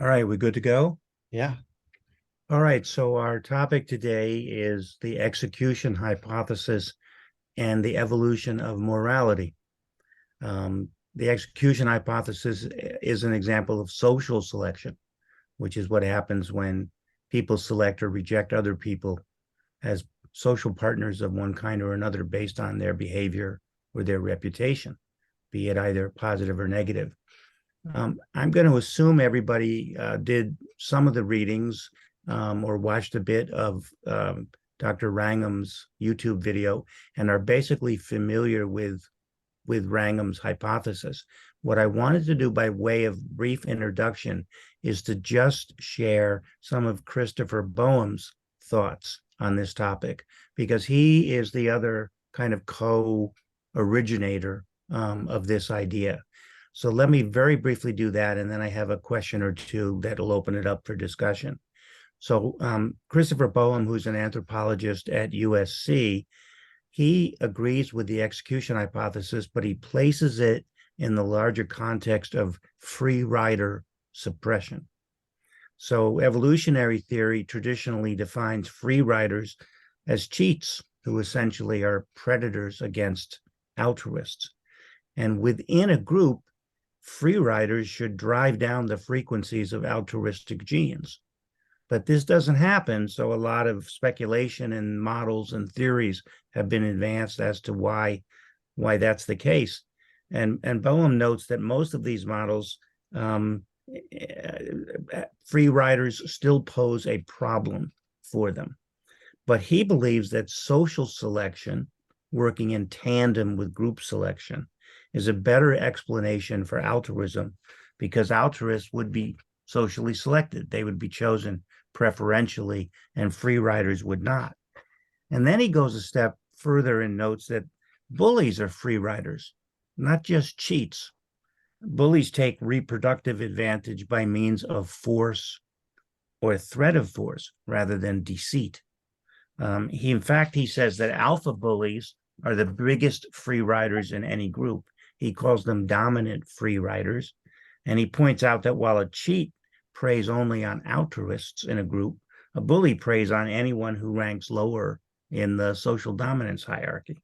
All right, we good to go? Yeah. All right, so our topic today is the execution hypothesis and the evolution of morality. The execution hypothesis is an example of social selection, which is what happens when people select or reject other people as social partners of one kind or another based on their behavior or their reputation, be it either positive or negative. I'm going to assume everybody did some of the readings or watched a bit of Dr. Wrangham's YouTube video and are basically familiar with Wrangham's hypothesis. What I wanted to do by way of brief introduction is to just share some of Christopher Boehm's thoughts on this topic, because he is the other kind of co-originator of this idea. So let me very briefly do that, and then I have a question or two that'll open it up for discussion. So Christopher Boehm, who's an anthropologist at USC, he agrees with the execution hypothesis, but he places it in the larger context of free rider suppression. So evolutionary theory traditionally defines free riders as cheats who essentially are predators against altruists. And within a group, free riders should drive down the frequencies of altruistic genes. But this doesn't happen, so a lot of speculation and models and theories have been advanced as to why that's the case. And Boehm notes that most of these models, free riders still pose a problem for them. But he believes that social selection, working in tandem with group selection, is a better explanation for altruism, because altruists would be socially selected. They would be chosen preferentially, and free riders would not. And then he goes a step further and notes that bullies are free riders, not just cheats. Bullies take reproductive advantage by means of force or threat of force rather than deceit. In fact, he says that alpha bullies are the biggest free riders in any group. He calls them dominant free riders. And he points out that while a cheat preys only on altruists in a group, a bully preys on anyone who ranks lower in the social dominance hierarchy.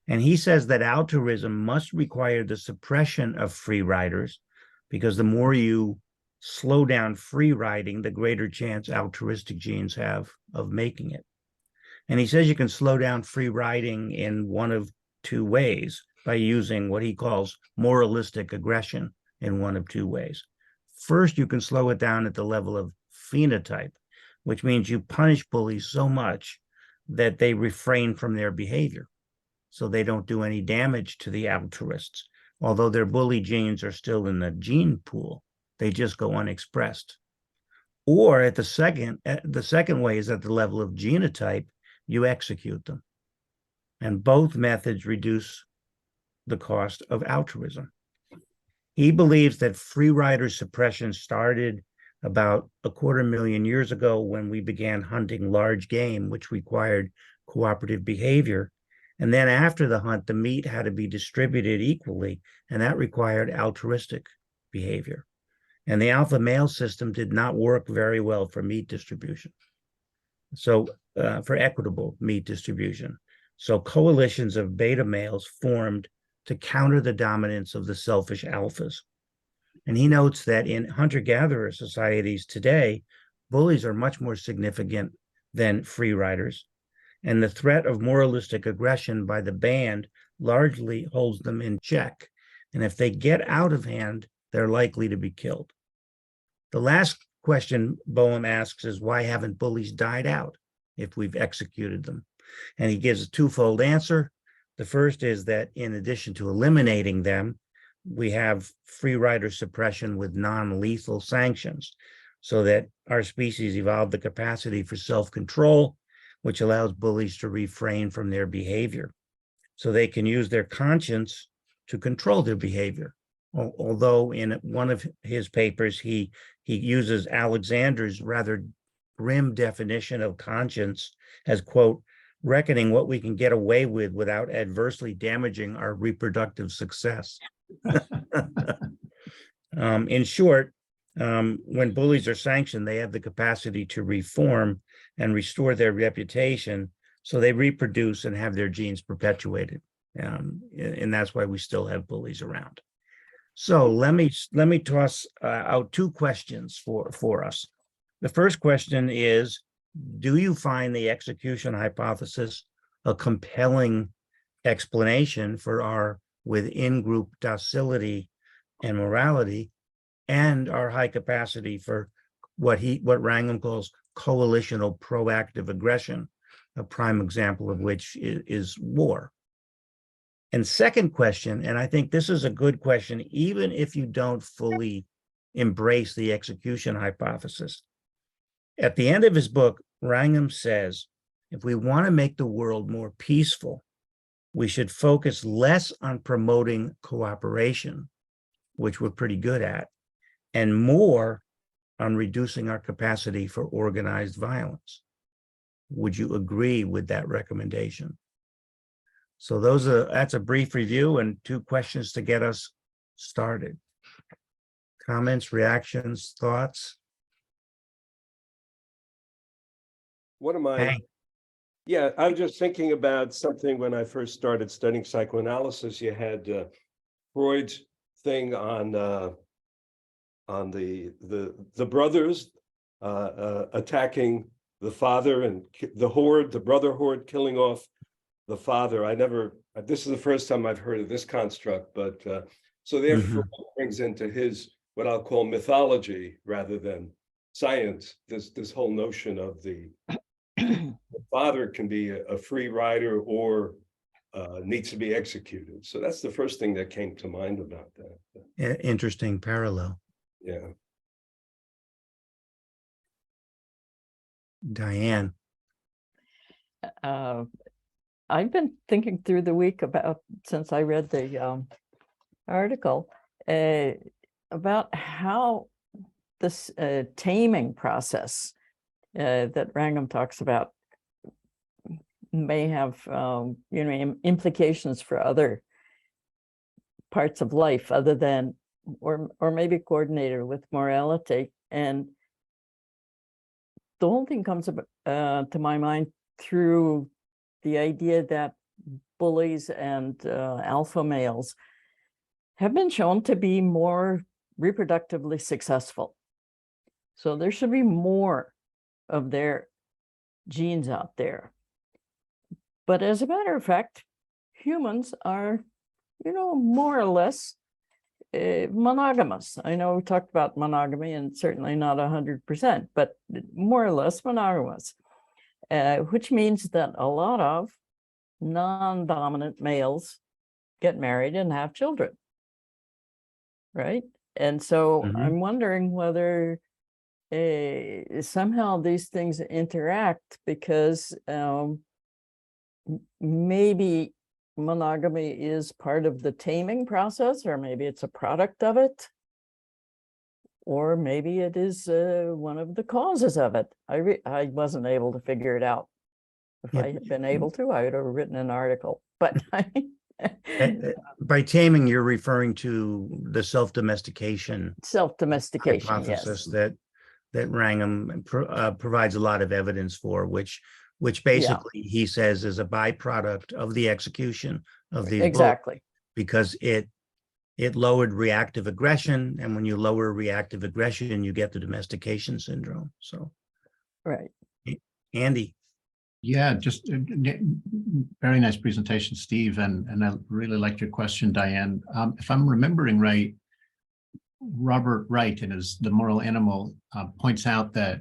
And he says that altruism must require the suppression of free riders, because the more you slow down free riding, the greater chance altruistic genes have of making it. And he says you can slow down free riding in one of two ways, by using what he calls moralistic aggression in one of two ways. First, you can slow it down at the level of phenotype, which means you punish bullies so much that they refrain from their behavior, so they don't do any damage to the altruists. Although their bully genes are still in the gene pool, they just go unexpressed. Or the second way is at the level of genotype, you execute them. And both methods reduce the cost of altruism. He believes that free rider suppression started about 250,000 years ago when we began hunting large game, which required cooperative behavior. And then after the hunt, the meat had to be distributed equally, and that required altruistic behavior. And the alpha male system did not work very well for meat distribution. So for equitable meat distribution. So coalitions of beta males formed to counter the dominance of the selfish alphas. And he notes that in hunter-gatherer societies today, bullies are much more significant than free riders. And the threat of moralistic aggression by the band largely holds them in check. And if they get out of hand, they're likely to be killed. The last question Boehm asks is, why haven't bullies died out if we've executed them? And he gives a twofold answer. The first is that in addition to eliminating them, we have free rider suppression with non-lethal sanctions, so that our species evolved the capacity for self-control, which allows bullies to refrain from their behavior. So they can use their conscience to control their behavior. Although in one of his papers, he uses Alexander's rather grim definition of conscience as, quote, reckoning what we can get away with without adversely damaging our reproductive success. In short, when bullies are sanctioned, they have the capacity to reform and restore their reputation, so they reproduce and have their genes perpetuated. And that's why we still have bullies around. So let me toss out two questions for us. The first question is, do you find the execution hypothesis a compelling explanation for our within-group docility and morality, and our high capacity for what Wrangham calls coalitional proactive aggression, a prime example of which is war? And second question, and I think this is a good question, even if you don't fully embrace the execution hypothesis. At the end of his book, Wrangham says, if we want to make the world more peaceful, we should focus less on promoting cooperation, which we're pretty good at, and more on reducing our capacity for organized violence. Would you agree with that recommendation? So that's a brief review and two questions to get us started. Comments, reactions, thoughts? What am I? Yeah, I'm just thinking about something when I first started studying psychoanalysis. You had Freud's thing on the brothers attacking the father, and the brother horde killing off the father. This is the first time I've heard of this construct, but so therefore brings into his, what I'll call mythology rather than science, this whole notion of the father can be a free rider or needs to be executed. So that's the first thing that came to mind about that. Interesting parallel. Yeah. Diane. I've been thinking through the week about, since I read the article, about how this taming process that Wrangham talks about may have implications for other parts of life other than, or maybe coordinated with morality. And the whole thing comes to my mind through the idea that bullies and alpha males have been shown to be more reproductively successful. So there should be more of their genes out there. But as a matter of fact, humans are, more or less monogamous. I know we talked about monogamy, and certainly not 100%, but more or less monogamous, which means that a lot of non-dominant males get married and have children, right? And so I'm wondering whether somehow these things interact, because maybe monogamy is part of the taming process, or maybe it's a product of it, or maybe it is one of the causes of it. I wasn't able to figure it out. If I had been able to, I would have written an article. But by taming, you're referring to the self-domestication yes, hypothesis that Wrangham provides a lot of evidence for, which basically he says is a byproduct of the execution of these exactly bullies, because it lowered reactive aggression, and when you lower reactive aggression, you get the domestication syndrome. So, right, Andy. Yeah, just very nice presentation, Steve, and I really liked your question, Diane. If I'm remembering right, Robert Wright in his The Moral Animal points out that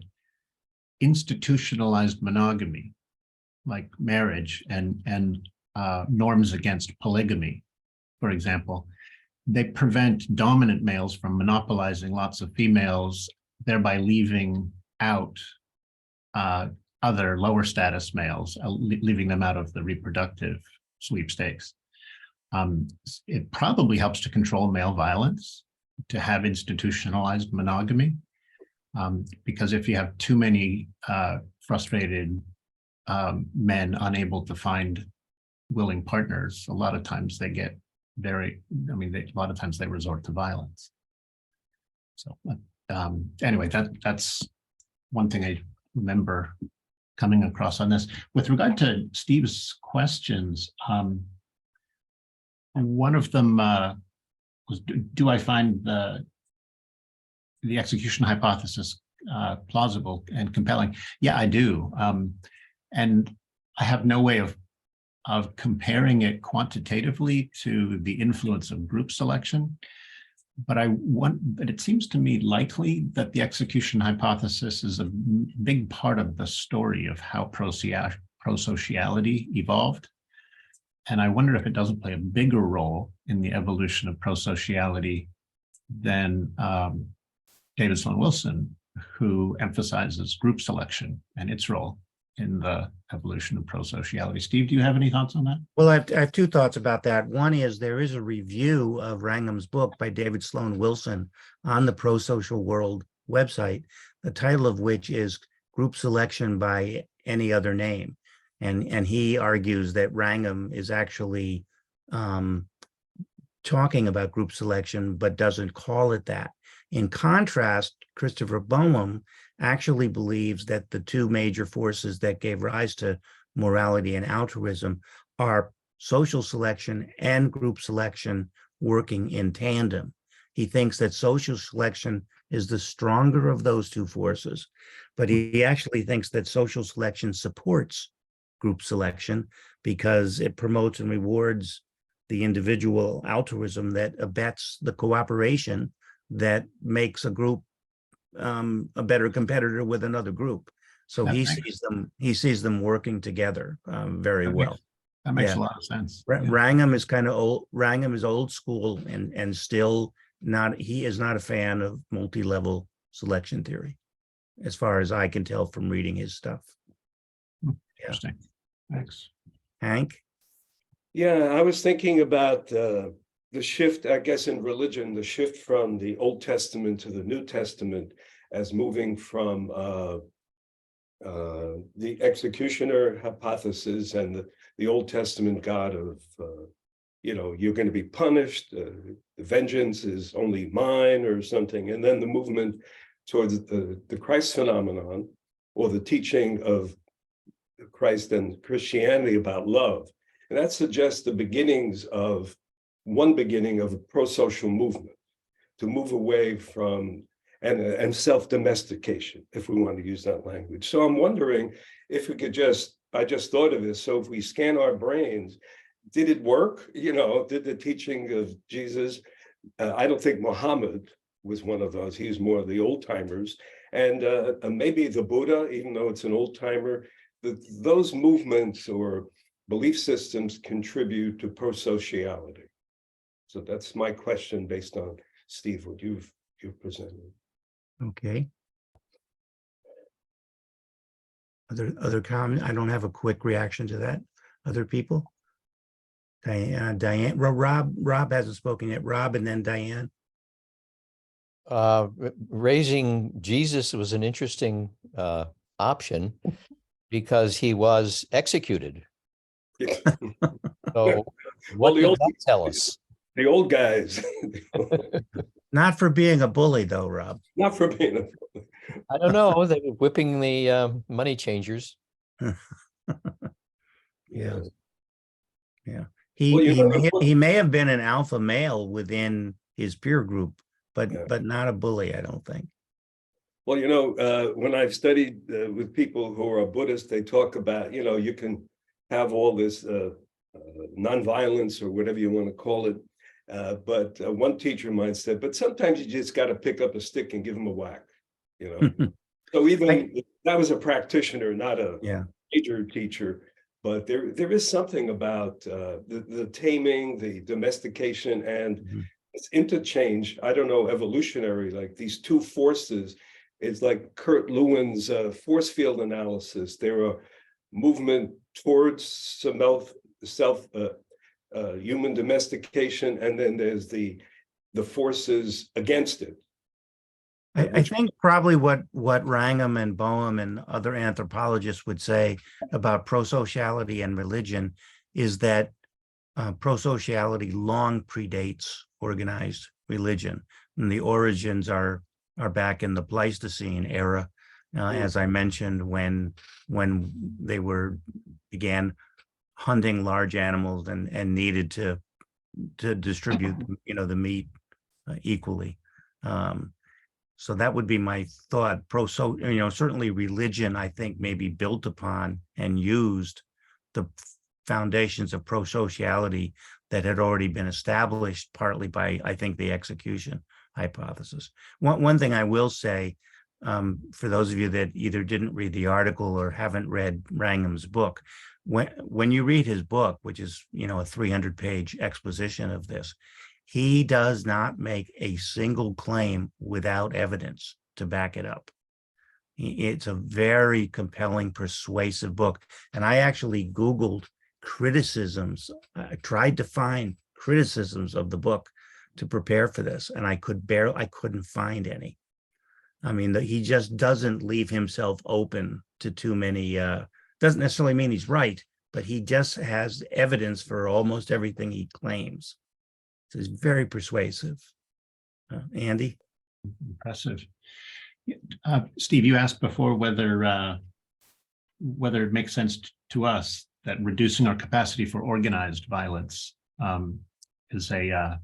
institutionalized monogamy, like marriage and norms against polygamy, for example, they prevent dominant males from monopolizing lots of females, thereby leaving out other lower status males, leaving them out of the reproductive sweepstakes. It probably helps to control male violence, to have institutionalized monogamy, because if you have too many frustrated men unable to find willing partners, a lot of times they get a lot of times they resort to violence. So anyway, that's one thing I remember coming across on this. With regard to Steve's questions, one of them was, do I find the execution hypothesis plausible and compelling? Yeah, I do. And I have no way of comparing it quantitatively to the influence of group selection. But it seems to me likely that the execution hypothesis is a big part of the story of how prosociality evolved. And I wonder if it doesn't play a bigger role in the evolution of prosociality than David Sloan Wilson, who emphasizes group selection and its role in the evolution of prosociality. Steve, do you have any thoughts on that? Well, I have two thoughts about that. One is there is a review of Wrangham's book by David Sloan Wilson on the ProSocial World website, the title of which is Group Selection by Any Other Name. And he argues that Wrangham is actually talking about group selection, but doesn't call it that. In contrast, Christopher Boehm actually believes that the two major forces that gave rise to morality and altruism are social selection and group selection working in tandem. He thinks that social selection is the stronger of those two forces, but he actually thinks that social selection supports group selection because it promotes and rewards the individual altruism that abets the cooperation that makes a group a better competitor with another group. So he sees them working together very well. That makes a lot of sense. Wrangham is kind of old. Wrangham is old school and still not. He is not a fan of multi-level selection theory, as far as I can tell from reading his stuff. Interesting. Thanks, Hank. Yeah, I was thinking about the shift, I guess, in religion, the shift from the Old Testament to the New Testament as moving from the executioner hypothesis and the Old Testament God of, you're going to be punished, vengeance is only mine or something. And then the movement towards the Christ phenomenon, or the teaching of Christ and Christianity about love. And that suggests the one beginning of a pro-social movement, to move away from and self-domestication, if we want to use that language. So I'm wondering if we could I just thought of this, so if we scan our brains, did it work? Did the teaching of Jesus, I don't think Muhammad was one of those, he was more of the old timers, and maybe the Buddha, even though it's an old timer, those movements or belief systems contribute to prosociality. So that's my question based on, Steve, what you've presented. Okay. Other comment? I don't have a quick reaction to that. Other people? Diane, Rob hasn't spoken yet. Rob and then Diane. Raising Jesus was an interesting option because he was executed. Yeah. So what does that tell us? The old guys. Not for being a bully, though, Rob. Not for being a bully. I don't know. They were whipping the money changers. Yeah. He may have been an alpha male within his peer group, but not a bully, I don't think. Well, when I've studied with people who are Buddhists, they talk about, you can have all this nonviolence or whatever you want to call it. But one teacher of mine said, but sometimes you just got to pick up a stick and give them a whack, So even that was a practitioner, not a major teacher. But there is something about the taming, the domestication, and it's interchange. I don't know, evolutionary, like these two forces. It's like Kurt Lewin's force field analysis. There are movement towards human domestication, and then there's the forces against it. I think probably what Wrangham and Boehm and other anthropologists would say about prosociality and religion is that prosociality long predates organized religion, and the origins are are back in the Pleistocene era, as I mentioned, when they began hunting large animals and needed to distribute, the meat equally. So that would be my thought. Certainly religion, I think, may be built upon and used the foundations of pro-sociality that had already been established partly by, I think, the execution hypothesis. One thing I will say, for those of you that either didn't read the article or haven't read Wrangham's book, when you read his book, which is, a 300-page exposition of this, he does not make a single claim without evidence to back it up. It's a very compelling, persuasive book. And I actually Googled criticisms. I tried to find criticisms of the book to prepare for this, and I couldn't find any. I mean, he just doesn't leave himself open to too many, doesn't necessarily mean he's right, but he just has evidence for almost everything he claims. So it's very persuasive. Andy? Impressive. Steve, you asked before whether it makes sense to us that reducing our capacity for organized violence is a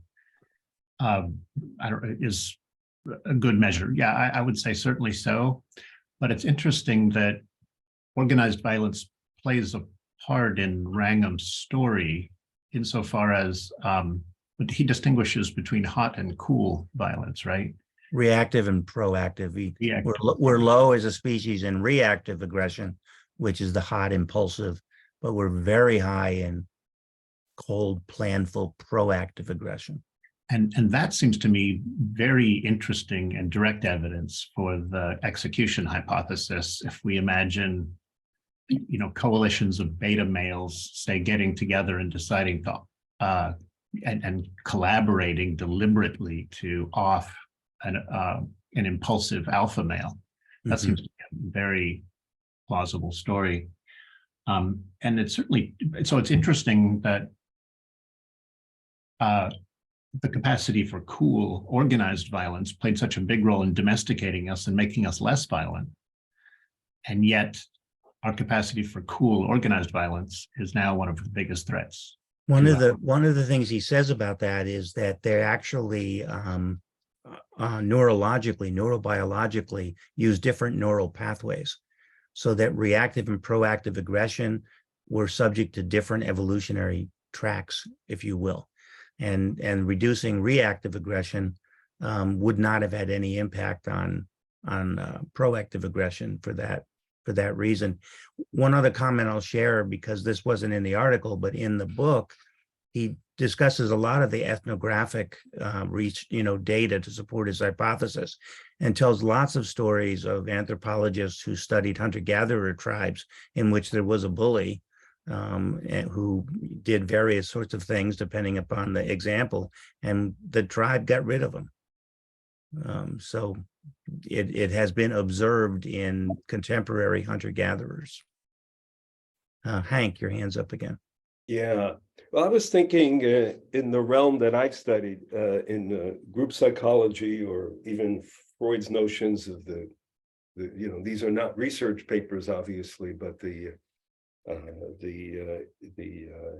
good measure. Yeah, I would say certainly so. But it's interesting that organized violence plays a part in Wrangham's story insofar as but he distinguishes between hot and cool violence, right? Reactive and proactive. We're low as a species in reactive aggression, which is the hot, impulsive, but we're very high in cold, planful, proactive aggression. And that seems to me very interesting and direct evidence for the execution hypothesis. If we imagine, coalitions of beta males, say, getting together and deciding to and collaborating deliberately to off an impulsive alpha male. That seems to be a very plausible story. And it's certainly, so it's interesting that the capacity for cool, organized violence played such a big role in domesticating us and making us less violent. And yet our capacity for cool, organized violence is now one of the biggest threats. One of the things he says about that is that they're actually neurobiologically use different neural pathways, so that reactive and proactive aggression were subject to different evolutionary tracks, if you will, and reducing reactive aggression would not have had any impact on proactive aggression for that reason. One other comment I'll share, because this wasn't in the article, but in the book, he discusses a lot of the ethnographic data to support his hypothesis, and tells lots of stories of anthropologists who studied hunter-gatherer tribes in which there was a bully who did various sorts of things depending upon the example, and the tribe got rid of him. So it has been observed in contemporary hunter-gatherers. Hank, your hand's up again. Yeah, well, I was thinking in the realm that I've studied in group psychology, or even Freud's notions of the these are not research papers, obviously, but the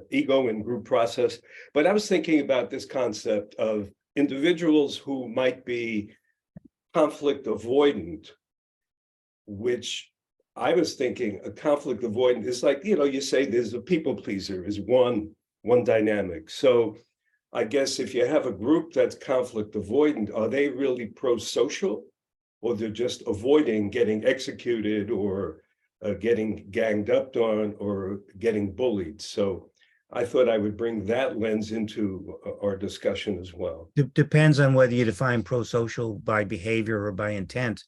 ego and group process. But I was thinking about this concept of individuals who might be conflict avoidant, which I was thinking a conflict avoidant is like, you say there's a people pleaser is one dynamic. So I guess if you have a group that's conflict avoidant, are they really pro-social, or they're just avoiding getting executed or getting ganged up on or getting bullied? So I thought I would bring that lens into our discussion as well. Depends on whether you define pro-social by behavior or by intent.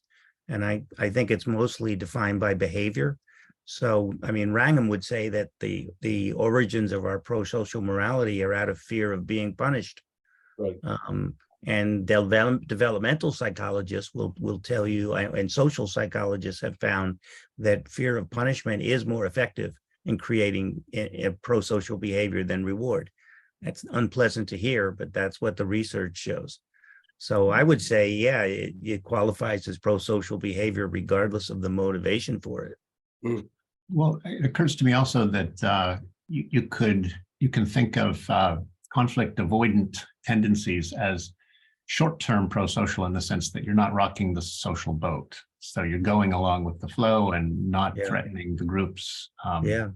And I think it's mostly defined by behavior. So, I mean, Wrangham would say that the origins of our pro-social morality are out of fear of being punished. Right. And developmental psychologists will tell you, and social psychologists have found that fear of punishment is more effective in creating a pro-social behavior than reward. That's unpleasant to hear, but that's what the research shows. So I would say, yeah, it qualifies as pro-social behavior regardless of the motivation for it. Well, it occurs to me also that you can think of conflict avoidant tendencies as short-term pro-social in the sense that you're not rocking the social boat. So you're going along with the flow and not Yeah. threatening the group's Yeah.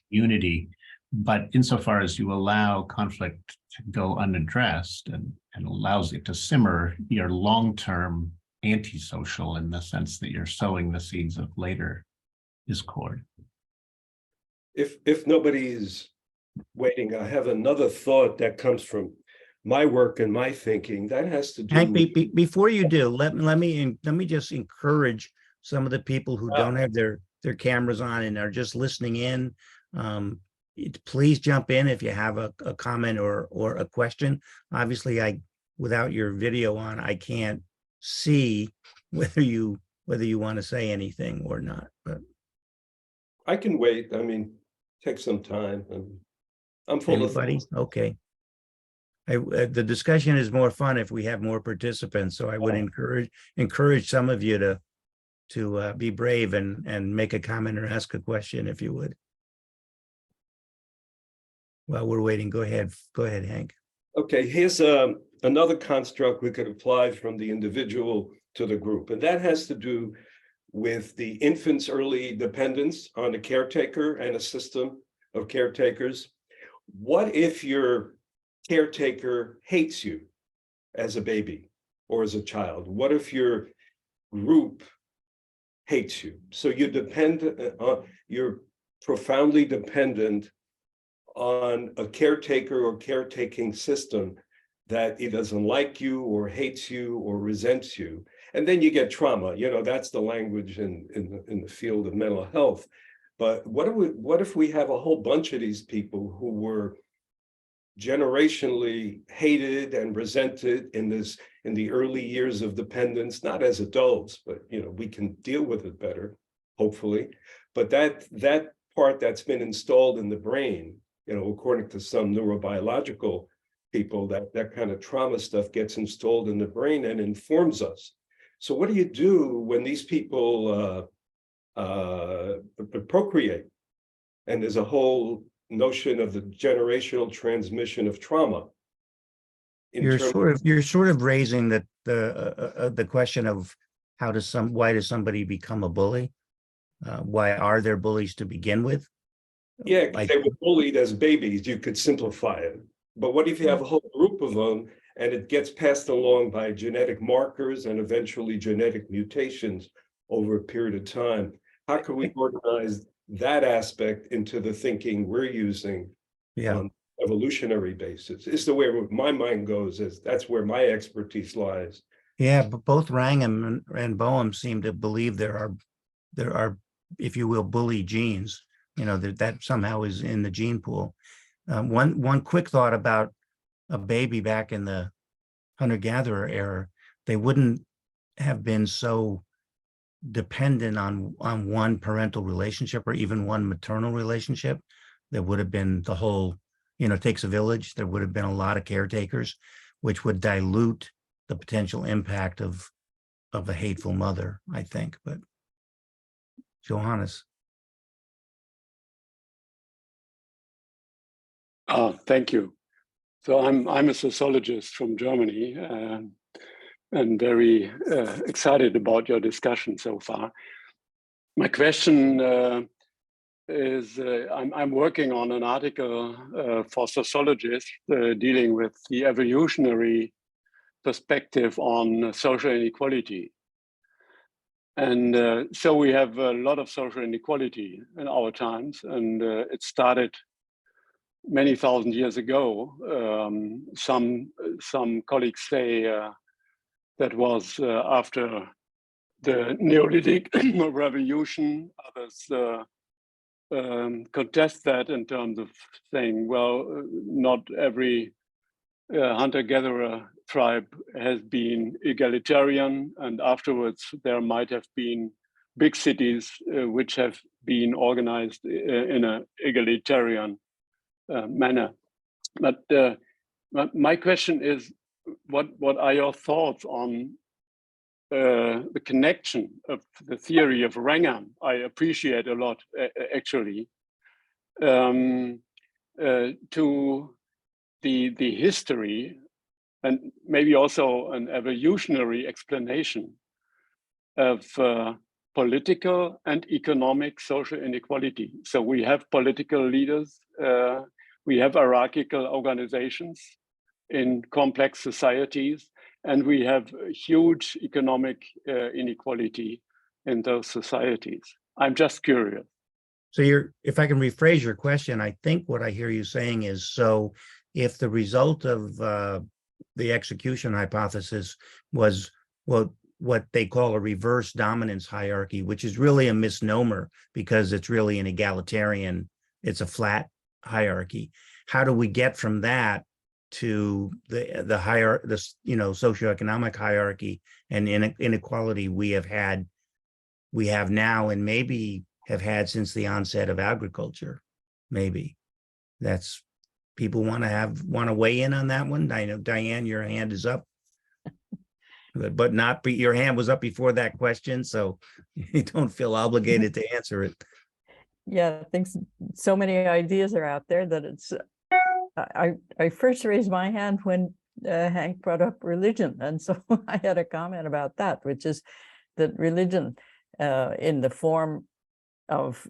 unity. But insofar as you allow conflict to go unaddressed and allows it to simmer, you're long-term antisocial in the sense that you're sowing the seeds of later discord. If nobody is waiting, I have another thought that comes from my work and my thinking that has to do Hank, with, before you do, let me just encourage some of the people who don't have their cameras on and are just listening in. Please jump in if you have a comment or a question. Obviously, without your video on, I can't see whether you want to say anything or not. But I can wait. I mean, take some time. And I'm full of anybody, things. okay. The discussion is more fun if we have more participants. So I would encourage some of you to be brave and make a comment or ask a question if you would. While we're waiting, go ahead, Hank. Okay, here's another construct we could apply from the individual to the group, and that has to do with the infant's early dependence on a caretaker and a system of caretakers. What if your caretaker hates you as a baby or as a child? What if your group hates you? So you're profoundly dependent on a caretaker or caretaking system that he doesn't like you or hates you or resents you. And then you get trauma. That's the language in the field of mental health. But what if we have a whole bunch of these people who were generationally hated and resented in the early years of dependence, not as adults, but we can deal with it better, hopefully. But that part that's been installed in the brain, according to some neurobiological people, that kind of trauma stuff gets installed in the brain and informs us. So what do you do when these people procreate? And there's a whole notion of the generational transmission of trauma. You're sort of raising the question of why does somebody become a bully? Why are there bullies to begin with? Yeah, because they were bullied as babies, you could simplify it. But what if you have a whole group of them and it gets passed along by genetic markers and eventually genetic mutations over a period of time? How can we organize that aspect into the thinking we're using on evolutionary basis? It's the way my mind goes, that's where my expertise lies. Yeah, but both Wrangham and Boehm seem to believe there are, if you will, bully genes. That somehow is in the gene pool. One quick thought about a baby back in the hunter-gatherer era, they wouldn't have been so dependent on one parental relationship or even one maternal relationship. There would have been the whole, it takes a village. There would have been a lot of caretakers, which would dilute the potential impact of a hateful mother, I think. But Johannes. Thank you. So I'm a sociologist from Germany and very excited about your discussion so far. My question is, I'm working on an article for sociologists dealing with the evolutionary perspective on social inequality. And so we have a lot of social inequality in our times, and it started many thousand years ago. Some colleagues say that was after the Neolithic revolution. Others contest that in terms of saying, well, not every hunter-gatherer tribe has been egalitarian, and afterwards there might have been big cities which have been organized in an egalitarian manner. But my question is, what are your thoughts on the connection of the theory of Wrangham? I appreciate a lot, actually, to the history and maybe also an evolutionary explanation of political and economic social inequality. So we have political leaders, we have hierarchical organizations in complex societies, and we have huge economic inequality in those societies. I'm just curious. So if I can rephrase your question, I think what I hear you saying is, so if the result of the execution hypothesis was what they call a reverse dominance hierarchy, which is really a misnomer because it's really an egalitarian, it's a flat hierarchy. How do we get from that to the higher, socioeconomic hierarchy and inequality we have now and maybe have had since the onset of agriculture? Maybe that's, people want to weigh in on that one. I know, Diane, your hand is up, but your hand was up before that question, so you don't feel obligated to answer it. Yeah, I think so many ideas are out there that it's, I first raised my hand when Hank brought up religion. And so I had a comment about that, which is that religion in the form of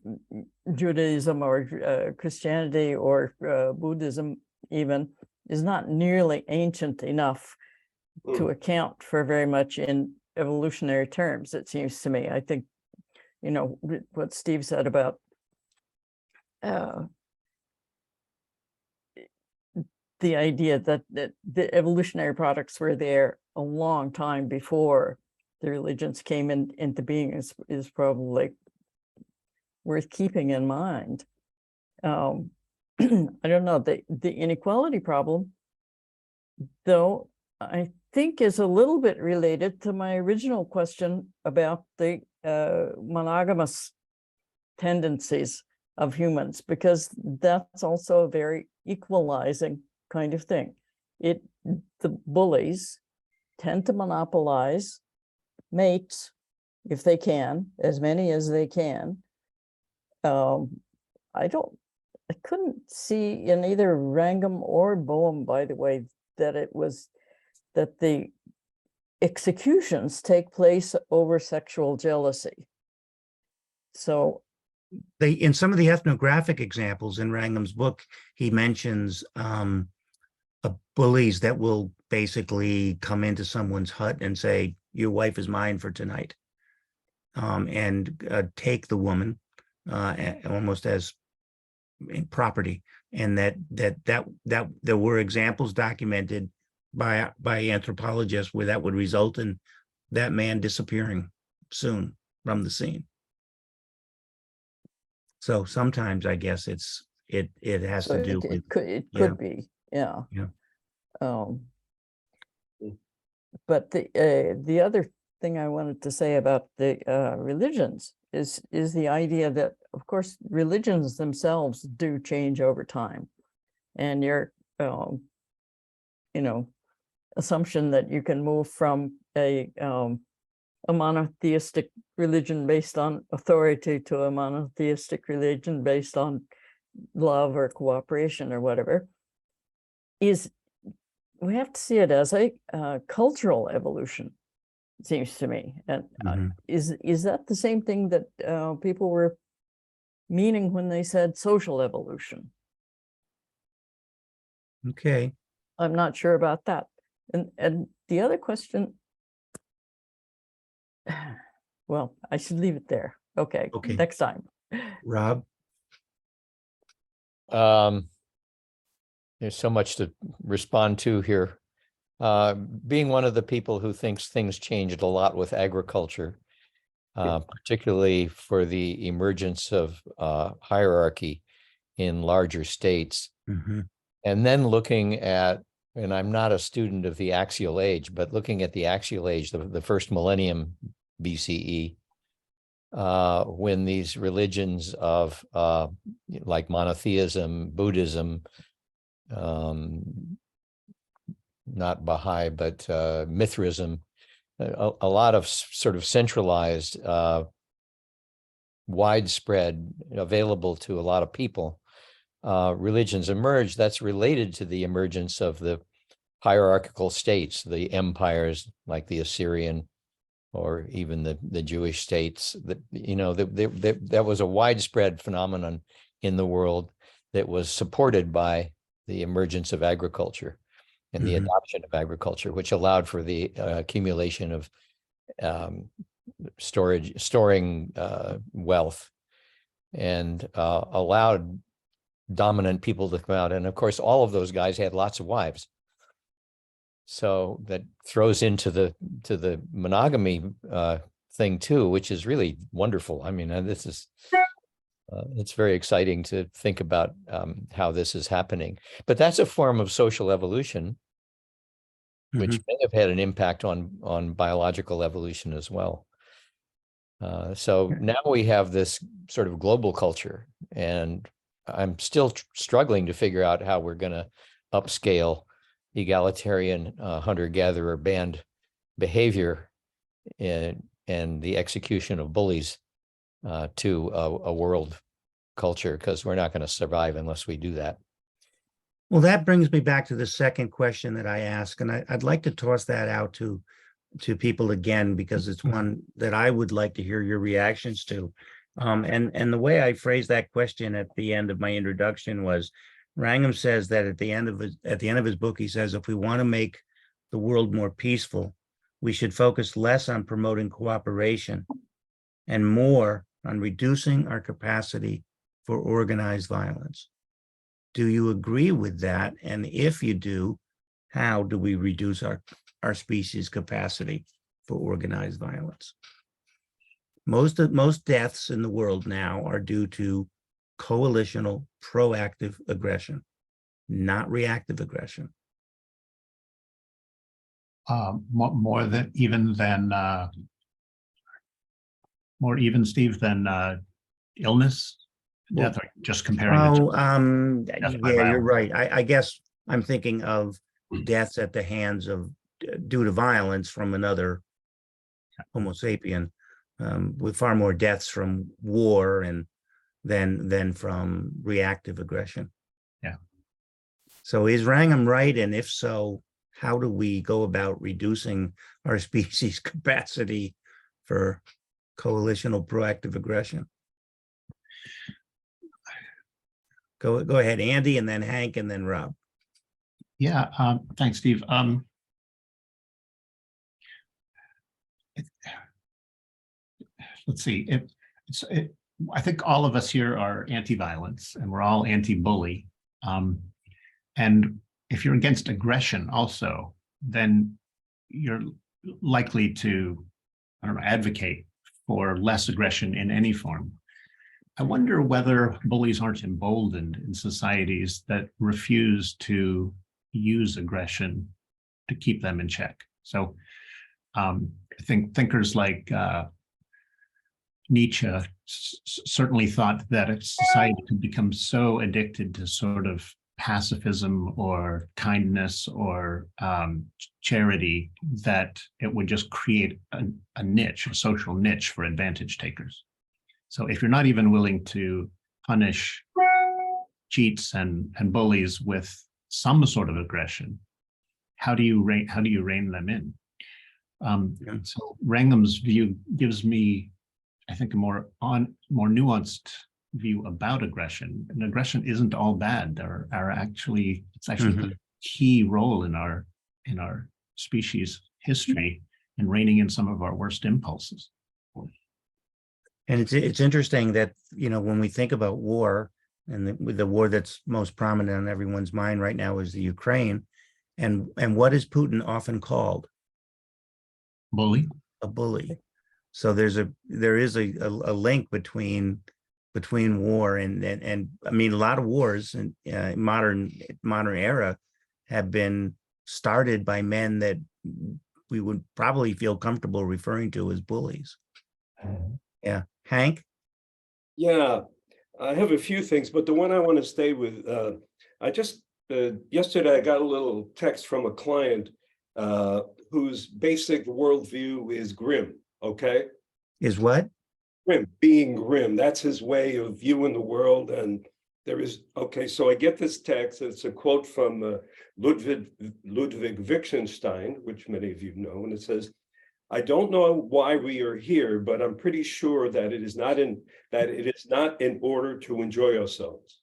Judaism or Christianity or Buddhism even is not nearly ancient enough to account for very much in evolutionary terms, it seems to me. I think, what Steve said about the idea that the evolutionary products were there a long time before the religions came into being is probably worth keeping in mind. I don't know, the inequality problem, though, I think is a little bit related to my original question about the monogamous tendencies of humans, because that's also a very equalizing kind of thing. The bullies tend to monopolize mates if they can, as many as they can. I couldn't see in either Wrangham or Boehm, by the way, that the executions take place over sexual jealousy. So in some of the ethnographic examples in Wrangham's book, he mentions bullies that will basically come into someone's hut and say, your wife is mine for tonight, and take the woman almost as property. And that there were examples documented by anthropologists where that would result in that man disappearing soon from the scene. So sometimes I guess it has to do with, it could be, yeah. But the other thing I wanted to say about the religions is the idea that, of course, religions themselves do change over time, and your assumption that you can move from a monotheistic religion based on authority to a monotheistic religion based on love or cooperation or whatever, we have to see it as a cultural evolution, it seems to me. And is that the same thing that people were meaning when they said social evolution? Okay. I'm not sure about that. And the other question, well, I should leave it there. Okay. Next time. Rob? There's so much to respond to here. Being one of the people who thinks things changed a lot with agriculture, particularly for the emergence of hierarchy in larger states. And then looking at, and I'm not a student of the axial age, but looking at the axial age, the first millennium BCE, when these religions of like monotheism, Buddhism, not Baha'i, but Mithraism, a lot of sort of centralized, widespread, available to a lot of people, religions emerged. That's related to the emergence of the hierarchical states, the empires like the Assyrian, or even the Jewish states. That, you know, that was a widespread phenomenon in the world that was supported by the emergence of agriculture and the adoption of agriculture, which allowed for the accumulation of storing wealth, and allowed dominant people to come out. And of course, all of those guys had lots of wives. So that throws into the monogamy thing too, which is really wonderful. I mean, this is it's very exciting to think about how this is happening. But that's a form of social evolution, which may have had an impact on biological evolution as well. So now we have this sort of global culture, and I'm still struggling to figure out how we're going to upscale egalitarian hunter-gatherer band behavior and the execution of bullies to a world culture, because we're not going to survive unless we do that. Well, that brings me back to the second question that I asked, and I'd like to toss that out to people again, because it's one that I would like to hear your reactions to. And the way I phrased that question at the end of my introduction was, Wrangham says that at the end of his book, he says, if we want to make the world more peaceful, we should focus less on promoting cooperation and more on reducing our capacity for organized violence. Do you agree with that? And if you do, how do we reduce our species' capacity for organized violence? Most deaths in the world now are due to coalitional proactive aggression, not reactive aggression. More even, Steve, than illness, death, or just comparing the two? Yeah, you're right. I guess I'm thinking of deaths at the hands of, due to violence from another Homo sapien, with far more deaths from war and than from reactive aggression. Yeah. So is Wrangham right? And if so, how do we go about reducing our species' capacity for coalitional proactive aggression? Go ahead, Andy, and then Hank, and then Rob. Yeah, thanks, Steve. Let's see. I think all of us here are anti-violence, and we're all anti-bully. And if you're against aggression also, then you're likely to, I don't know, advocate for less aggression in any form. I wonder whether bullies aren't emboldened in societies that refuse to use aggression to keep them in check. So I think thinkers like Nietzsche certainly thought that a society could become so addicted to sort of pacifism or kindness or charity that it would just create a niche, a social niche for advantage takers. So if you're not even willing to punish cheats and bullies with some sort of aggression, how do you rein them in? So Wrangham's view gives me, I think, a more nuanced view about aggression. And aggression isn't all bad. It's actually played a key role in our species history in reining in some of our worst impulses. And it's interesting that, you know, when we think about war, and the war that's most prominent on everyone's mind right now is the Ukraine, and what is Putin often called? Bully. A bully. So there is a link between war and I mean, a lot of wars in modern era have been started by men that we would probably feel comfortable referring to as bullies. Yeah, Hank? Yeah, I have a few things, but the one I want to stay with, I just yesterday I got a little text from a client whose basic worldview is grim. Okay, Is what? grim, being grim. That's his way of viewing the world. And there is, okay, so I get this text. It's a quote from Ludwig Wittgenstein, which many of you know, and it says, "I don't know why we are here, but I'm pretty sure that it is not in order to enjoy ourselves."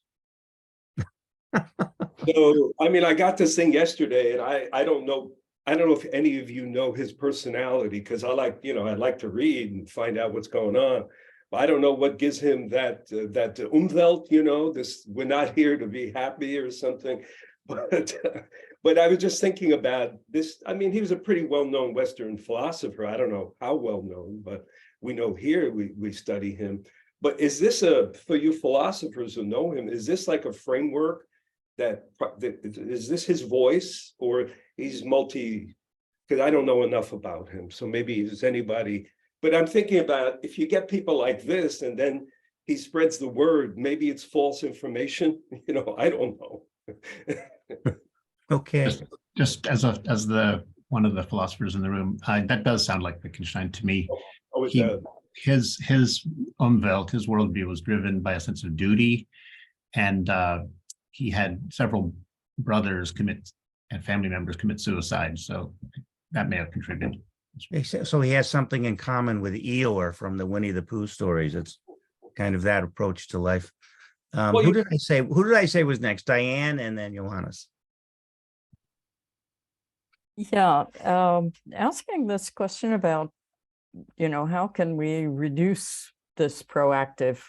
So, I mean, I got this thing yesterday, and I don't know if any of you know his personality, because I like to read and find out what's going on. But I don't know what gives him that Umwelt, this, we're not here to be happy or something. But I was just thinking about this. I mean, he was a pretty well-known Western philosopher. I don't know how well-known, but we know here we study him. But is this for you philosophers who know him, is this like a framework that is this his voice, or he's because I don't know enough about him. So maybe there's anybody, but I'm thinking about if you get people like this and then he spreads the word, maybe it's false information. I don't know. Okay. Just as the one of the philosophers in the room, that does sound like Wittgenstein to me. Oh, it does. His Umwelt, his worldview was driven by a sense of duty, and he had several brothers and family members commit suicide, so that may have contributed. So he has something in common with Eeyore from the Winnie the Pooh stories. It's kind of that approach to life. Who did I say was next? Diane and then Johannes. Yeah, asking this question about, how can we reduce this proactive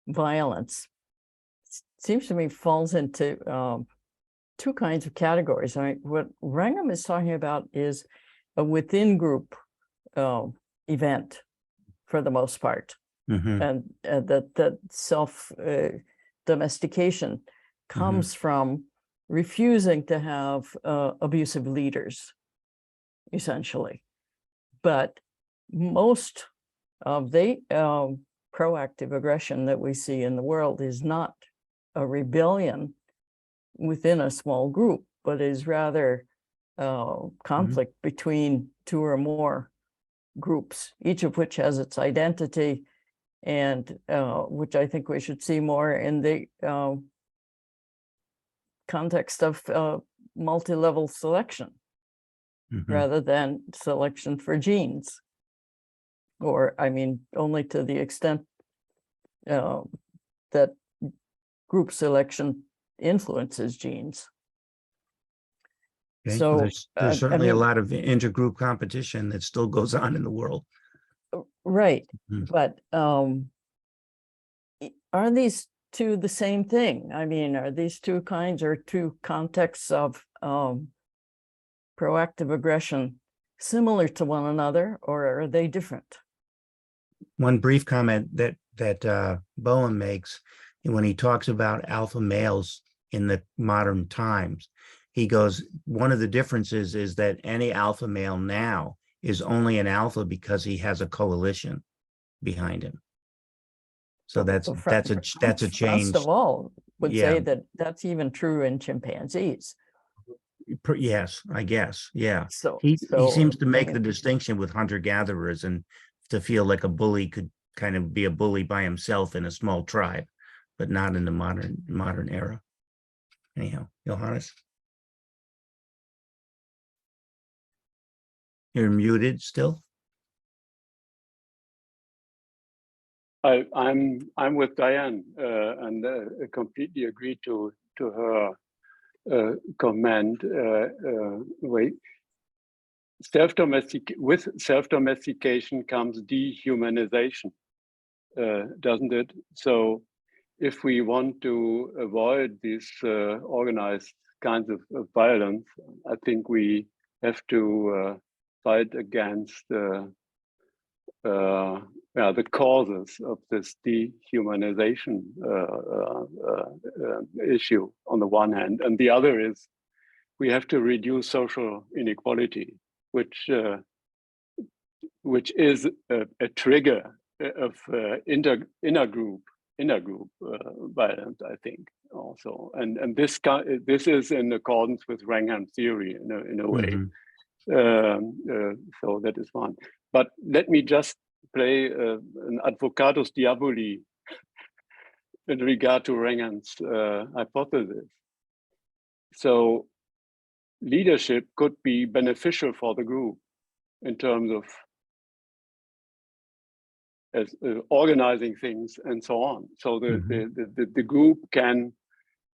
violence seems to me falls into two kinds of categories. I mean, what Wrangham is talking about is a within group event for the most part. Mm-hmm. And that self domestication comes from refusing to have abusive leaders, essentially. But most of the proactive aggression that we see in the world is not a rebellion within a small group, but is rather conflict between two or more groups, each of which has its identity, and which I think we should see more in the context of multi-level selection rather than selection for genes, or I mean only to the extent that group selection influences genes. Okay. So there's certainly a lot of intergroup competition that still goes on in the world. Right, but are these two the same thing? I mean, are these two kinds or two contexts of proactive aggression similar to one another, or are they different? One brief comment that Bowen makes when he talks about alpha males in the modern times, he goes, one of the differences is that any alpha male now is only an alpha because he has a coalition behind him. So that's a change. First of all, would Yeah. say that that's even true in chimpanzees. Yes, I guess. Yeah. So He seems to make I the mean, distinction with hunter-gatherers, and to feel like a bully could kind of be a bully by himself in a small tribe, but not in the modern era. Anyhow, Johannes, you're muted still. I'm with Diane and completely agree to her comment. With self-domestication comes dehumanization, doesn't it? So if we want to avoid these organized kinds of violence, I think we have to fight against the causes of this dehumanization issue on the one hand, and the other is we have to reduce social inequality, which is a trigger of inner group inner group violence, I think, also. And this is in accordance with Wrangham theory in a way. So that is one. But let me just play an advocatus diaboli in regard to Wrangham's hypothesis. So leadership could be beneficial for the group in terms of as organizing things and so on. So the group can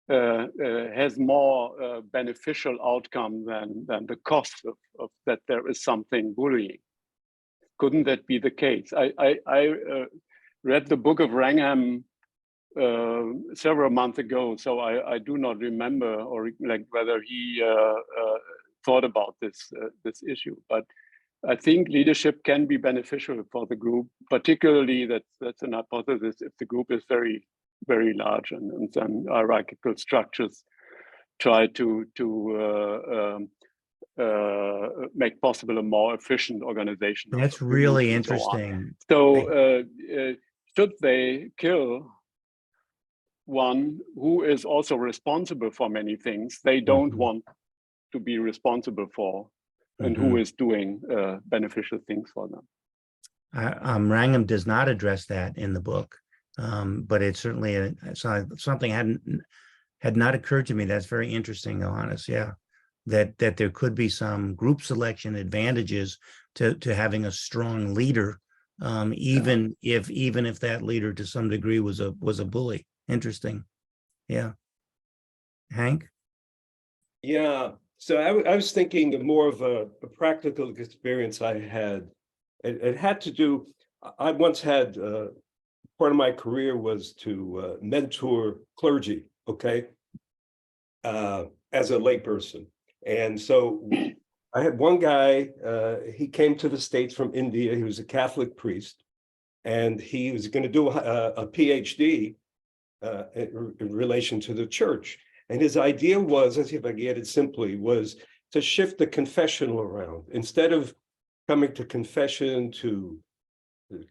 has more beneficial outcome than the cost of that there is something bullying. Couldn't that be the case? I read the book of Wrangham several months ago, so I do not remember or like whether he thought about this issue. But I think leadership can be beneficial for the group, particularly that's an hypothesis if the group is very, very large and then hierarchical structures try to make possible a more efficient organization. That's really interesting. So should they kill one who is also responsible for many things they don't want to be responsible for, and who is doing beneficial things for them? Wrangham does not address that in the book, but it's certainly something had not occurred to me. That's very interesting, Johannes. Yeah, that there could be some group selection advantages to having a strong leader, even if that leader to some degree was a bully. Interesting. Yeah. Hank? Yeah. So I was thinking more of a practical experience I had. It had to do, I once had, part of my career was to mentor clergy, okay, as a layperson. And so I had one guy, he came to the States from India. He was a Catholic priest, and he was going to do a PhD in relation to the church. And his idea was, let's see if I can get it simply, was to shift the confessional around. Instead of coming to confession to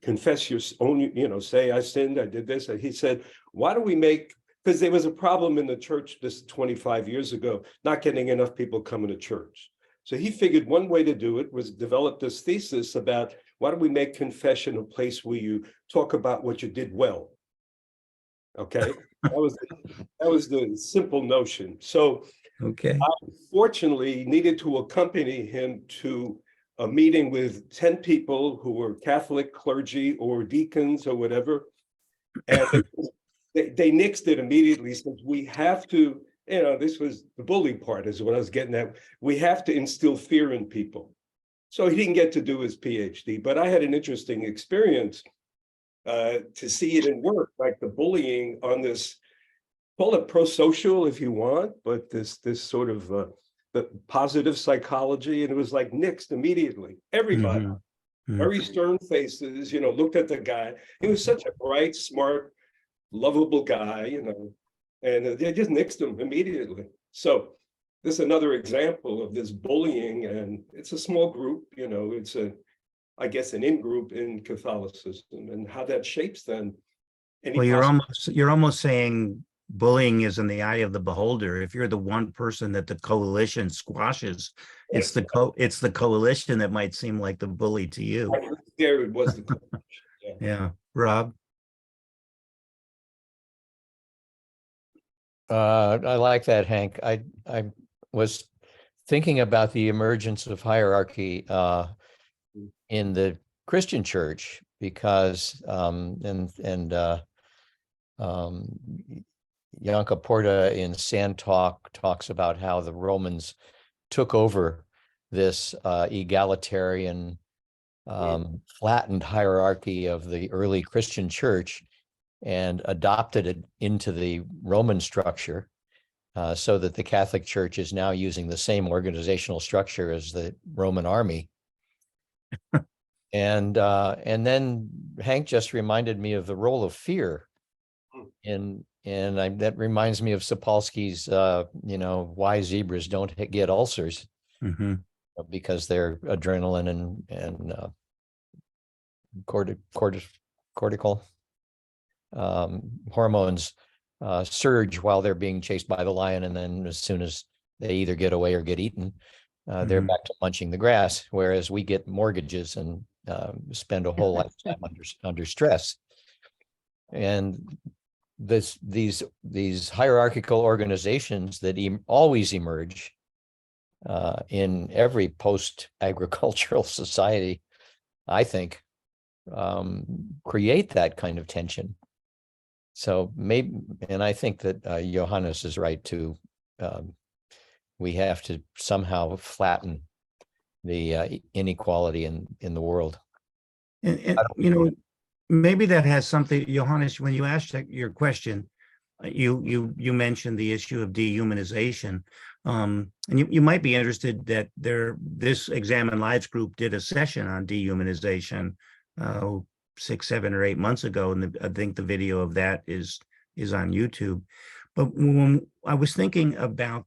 confess your own, say I sinned, I did this. He said, why don't we make, because there was a problem in the church this 25 years ago, not getting enough people coming to church. So he figured one way to do it was develop this thesis about why don't we make confession a place where you talk about what you did well. Okay, that was the simple notion. So Okay. I fortunately needed to accompany him to a meeting with 10 people who were Catholic clergy or deacons or whatever. And they nixed it immediately, since we have to, this was the bully part is what I was getting at. We have to instill fear in people. So he didn't get to do his PhD, but I had an interesting experience to see it in work, like the bullying on this, call it ProSocial if you want, but this sort of the positive psychology, and it was like nixed immediately. Everybody, very stern faces, looked at the guy. He was such a bright, smart, lovable guy, and they just nixed him immediately. So this is another example of this bullying, and it's a small group, it's I guess an in-group in Catholicism, and how that shapes then. Well, you're almost saying bullying is in the eye of the beholder. If you're the one person that the coalition squashes, it's the coalition that might seem like the bully to you. There it was the coalition. Yeah. Rob? I like that, Hank. I was thinking about the emergence of hierarchy in the Christian church, because Janka Porta in Sand talks about how the Romans took over this egalitarian, flattened hierarchy of the early Christian church and adopted it into the Roman structure, so that the Catholic Church is now using the same organizational structure as the Roman army. And then Hank just reminded me of the role of fear that reminds me of Sapolsky's, why zebras don't get ulcers, because they're adrenaline and cortical. hormones surge while they're being chased by the lion, and then as soon as they either get away or get eaten, they're back to munching the grass, whereas we get mortgages and spend a whole lifetime under stress. And these hierarchical organizations that always emerge in every post-agricultural society, I think, create that kind of tension. So maybe, and I think that Johannes is right too. We have to somehow flatten the inequality in the world. And you know, maybe that has something, Johannes, when you asked your question, you mentioned the issue of dehumanization. And you might be interested that this Examine Lives group did a session on dehumanization 6, 7, or 8 months ago, and I think the video of that is on YouTube. But when I was thinking about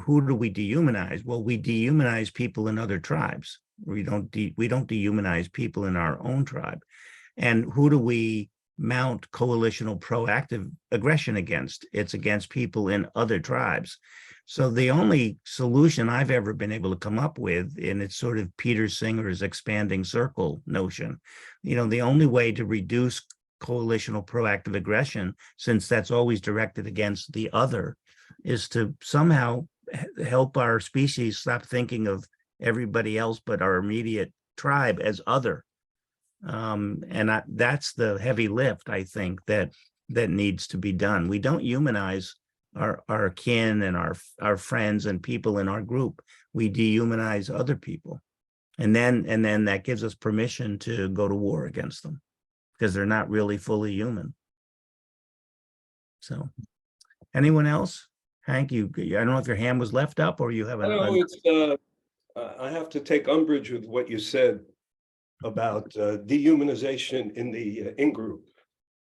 who do we dehumanize? Well, we dehumanize people in other tribes. We don't dehumanize people in our own tribe. And who do we mount coalitional proactive aggression against? It's against people in other tribes. So the only solution I've ever been able to come up with, and it's sort of Peter Singer's expanding circle notion, the only way to reduce coalitional proactive aggression, since that's always directed against the other, is to somehow help our species stop thinking of everybody else but our immediate tribe as other. And that's the heavy lift, I think, that needs to be done. We don't humanize our kin and our friends and people in our group. We dehumanize other people. And then that gives us permission to go to war against them because they're not really fully human. So anyone else? Hank, I don't know if your hand was left up or you have I have to take umbrage with what you said about dehumanization in the in-group.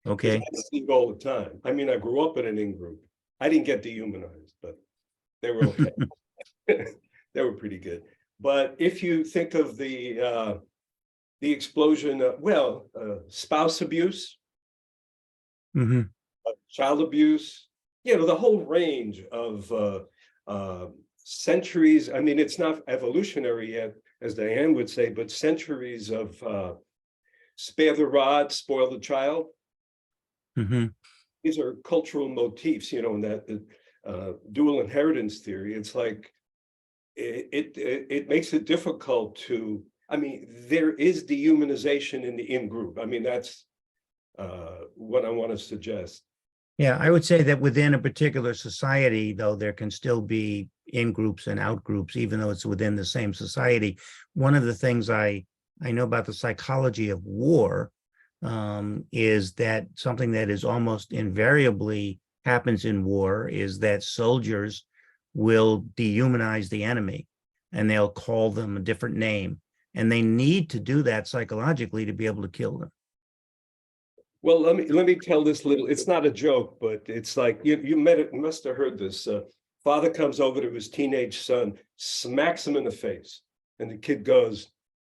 Okay. I see it all the time. I mean, I grew up in an in-group. I didn't get dehumanized, but they were okay. They were pretty good. But if you think of the explosion of, spouse abuse, child abuse, the whole range of centuries. I mean, it's not evolutionary yet, as Diane would say, but centuries of spare the rod, spoil the child. These are cultural motifs, in that dual inheritance theory. It's like it makes it difficult to. I mean, there is dehumanization in the in-group. I mean, that's what I want to suggest. Yeah, I would say that within a particular society, though, there can still be in-groups and out-groups, even though it's within the same society. One of the things I know about the psychology of war is that something that is almost invariably happens in war is that soldiers will dehumanize the enemy and they'll call them a different name. And they need to do that psychologically to be able to kill them. Well, let me tell this little. It's not a joke, but it's like you must have heard this. Father comes over to his teenage son, smacks him in the face, and the kid goes,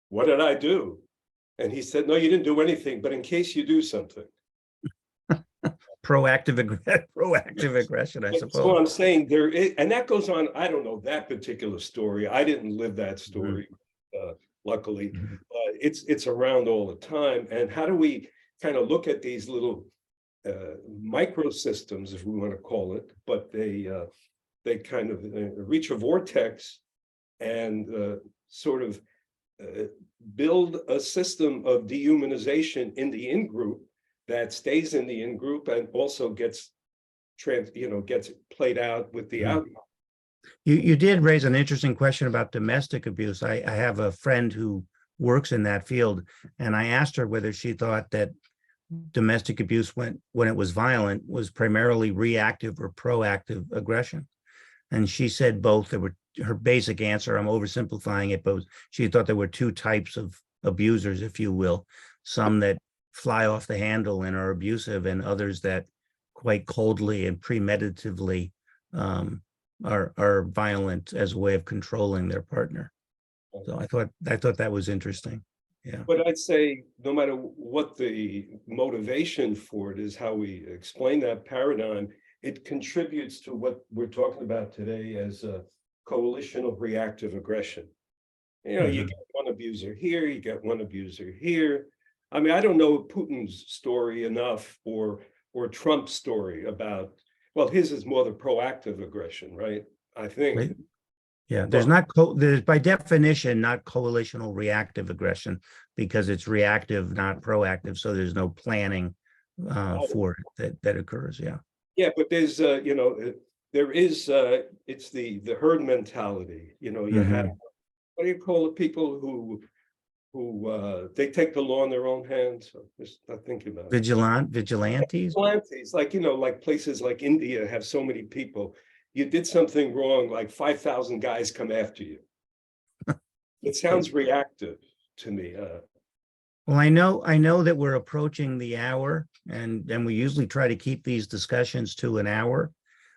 "What did I do?" And he said, "No, you didn't do anything, but in case you do something." Proactive aggression, I suppose. So I'm saying there is, and that goes on. I don't know that particular story. I didn't live that story, luckily. It's around all the time. And how do we kind of look at these little microsystems, if we want to call it, but they kind of reach a vortex and sort of build a system of dehumanization in the in-group that stays in the in-group and also gets played out with the out. You did raise an interesting question about domestic abuse. I have a friend who works in that field, and I asked her whether she thought that domestic abuse when it was violent was primarily reactive or proactive aggression. And she said both. Her basic answer, I'm oversimplifying it, but she thought there were two types of abusers, if you will, some that fly off the handle and are abusive, and others that quite coldly and premeditatively are violent as a way of controlling their partner. So I thought that was interesting. Yeah. But I'd say no matter what the motivation for it is, how we explain that paradigm, it contributes to what we're talking about today as a coalitional reactive aggression. You know, you Mhm. get one abuser here, you get one abuser here. I mean, I don't know Putin's story enough or Trump's story about, well, his is more the proactive aggression, right? I think. Right. Yeah, there's there's by definition not coalitional reactive aggression because it's reactive, not proactive. So there's no planning for it that occurs. Yeah. Yeah, but there's there is it's the herd mentality. You know, you have, Mhm. what do you call it? People who they take the law in their own hands. I'm just not thinking about it. Vigilantes. Vigilantes, like, you know, like places like India have so many people. You did something wrong, like 5,000 guys come after you. It sounds reactive to me. Well, I know that we're approaching the hour, and we usually try to keep these discussions to an hour.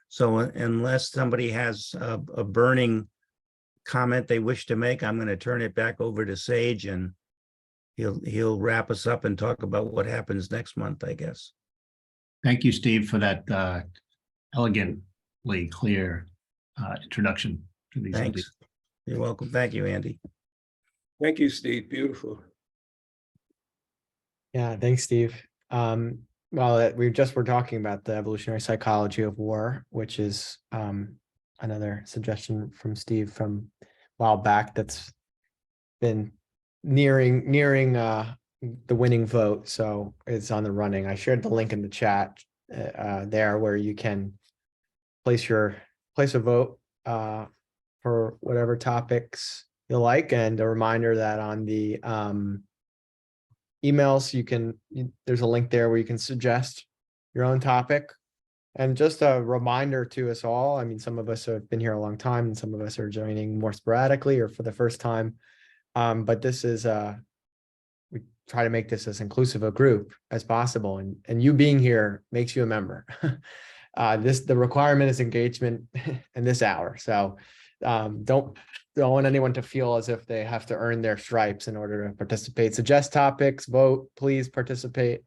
So unless somebody has a burning comment they wish to make, I'm going to turn it back over to Sage, and he'll wrap us up and talk about what happens next month, I guess. Thank you, Steve, for that elegantly clear introduction to these Thanks. ideas. You're welcome. Thank you, Andy. Thank you, Steve. Beautiful. Yeah, thanks, Steve. Well, we just were talking about the evolutionary psychology of war, which is another suggestion from Steve from a while back that's been nearing the winning vote. So it's on the running. I shared the link in the chat there where you can place a vote for whatever topics you like, and a reminder that on the emails there's a link there where you can suggest your own topic. And just a reminder to us all, I mean, some of us have been here a long time and some of us are joining more sporadically or for the first time, but this is we try to make this as inclusive a group as possible, and you being here makes you a member. The requirement is engagement in this hour, so don't want anyone to feel as if they have to earn their stripes in order to participate. Suggest topics, vote, please participate.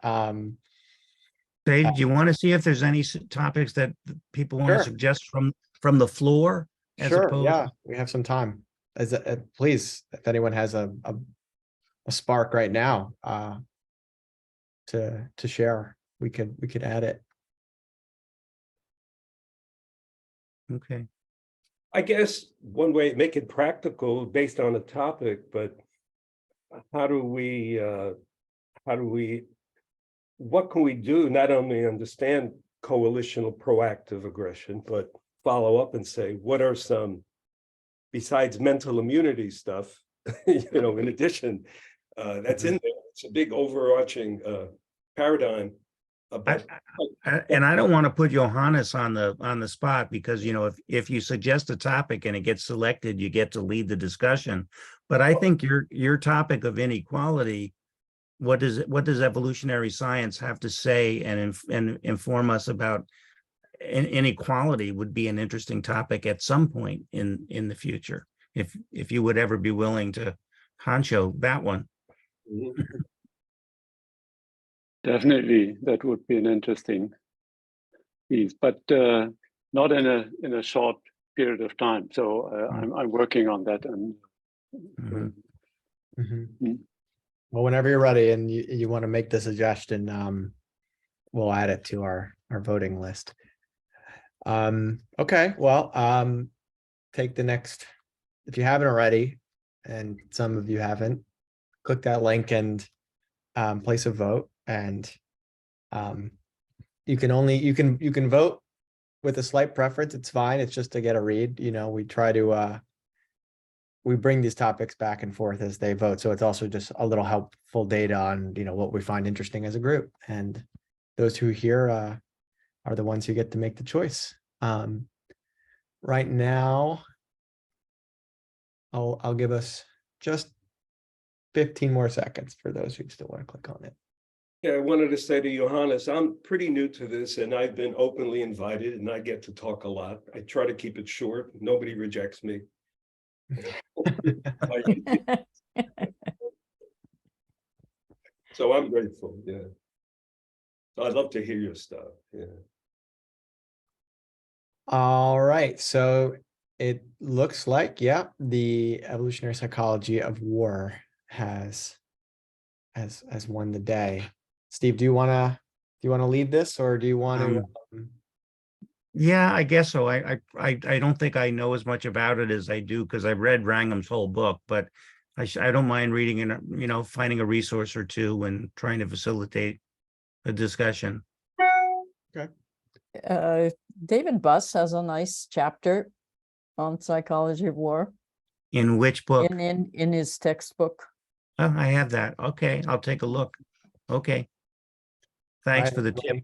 Dave, do you want to see if there's any topics that people want to Sure. suggest from the floor? Sure, yeah, we have some time. Please, if anyone has a spark right now to share, we could add it. Okay. I guess one way, make it practical based on a topic, but how do we, what can we do, not only understand coalitional proactive aggression, but follow up and say, what are some, besides mental immunity stuff, in addition, that's in there. It's a big overarching paradigm. And I don't want to put Johannes on the spot because, if you suggest a topic and it gets selected, you get to lead the discussion. But I think your topic of inequality, what does evolutionary science have to say and inform us about inequality would be an interesting topic at some point in the future, if you would ever be willing to honcho that one. Definitely, that would be an interesting piece, but not in a short period of time. So I'm working on that, and Well, whenever you're ready and you want to make the suggestion, we'll add it to our voting list. Okay, well, take the next, if you haven't already, and some of you haven't, click that link and place a vote. And you can vote with a slight preference. It's fine. It's just to get a read. We try to we bring these topics back and forth as they vote. So it's also just a little helpful data on what we find interesting as a group. And those who here are the ones who get to make the choice. Right now, I'll give us just 15 more seconds for those who still want to click on it. Yeah, I wanted to say to Johannes, I'm pretty new to this and I've been openly invited and I get to talk a lot. I try to keep it short. Nobody rejects me. So I'm grateful, yeah. So I'd love to hear your stuff, yeah. All right, so it looks like, yeah, the evolutionary psychology of war has won the day. Steve, do you want to lead this, or do you want to? Yeah, I guess so. I don't think I know as much about it as I do because I've read Wrangham's whole book, but I don't mind reading and, you know, finding a resource or two and trying to facilitate a discussion. David Buss has a nice chapter on psychology of war In which book? in his textbook. Oh, I have that. Okay, I'll take a look. Okay. Thanks Right, for the tip.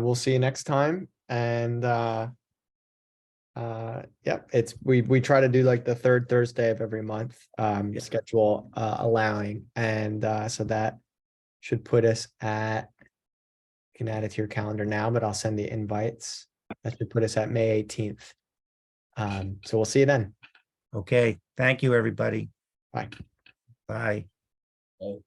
we'll see you next time. And yep, we try to do like the third Thursday of every month, schedule allowing, and so that should put us at, you can add it to your calendar now, but I'll send the invites. That should put us at May 18th. So we'll see you then. Okay, thank you, everybody. Bye. Bye. Oh.